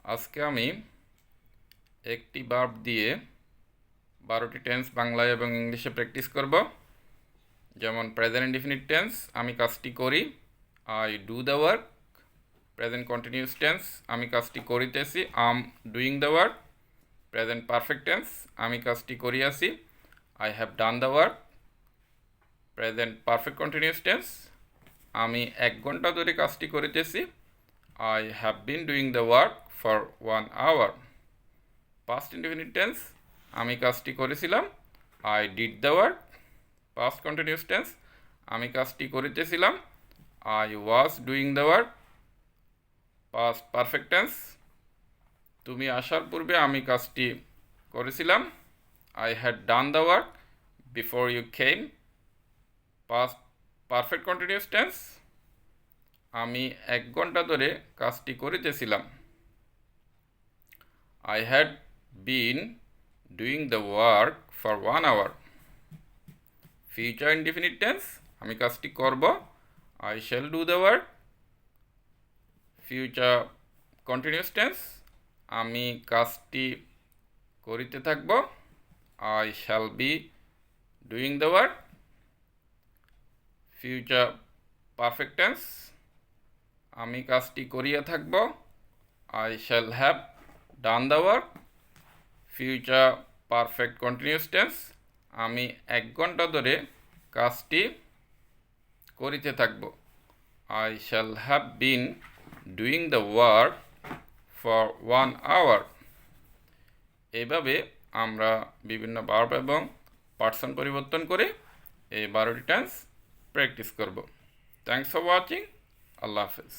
আজকে আমি একটি ভার্ব দিয়ে 12টি টেন্স বাংলায় এবং ইংলিশে প্র্যাকটিস করব। যেমন প্রেজেন্ট ইনডিফিনিট টেন্স, আমি কাজটি করি, I do the work. Present continuous tense, আমি কাজটি করিতেছি, am doing the work. Present perfect tense, আমি কাজটি করিয়াছি, I have done the work. Present perfect continuous tense, আমি 1 ঘন্টা ধরে কাজটি করিতেছি, I have been doing the work for 1 hour. Past indefinite tense, আমি কাজটি করেছিলাম, I did the work. Past continuous tense, আমি কাজটি করিতেছিলাম, I was doing the work. Past perfect tense, তুমি আসার পূর্বে আমি কাজটি করেছিলাম, I had done the work before you came. Past perfect continuous tense, আমি 1 ঘন্টা ধরে কাজটি করিতেছিলাম, I had been doing the work for 1 hour. Future indefinite tense, আমি কাজটি করব, I shall do the work. Future continuous tense, আমি কাজটি করিতে থাকব, I shall be doing the work. Future perfect tense, আমি কাজটি করিয়া থাকব, I shall have done the work. Future perfect continuous tense, আমি 1 ঘন্টা ধরে কাজটি করিতে থাকব, I shall have been doing the work for 1 hour. এইভাবে আমরা বিভিন্ন ভার্ব এবং পার্সন পরিবর্তন করে এই 12টি টেন্স প্র্যাকটিস করব। Thanks for watching. আল্লাহ হাফেজ।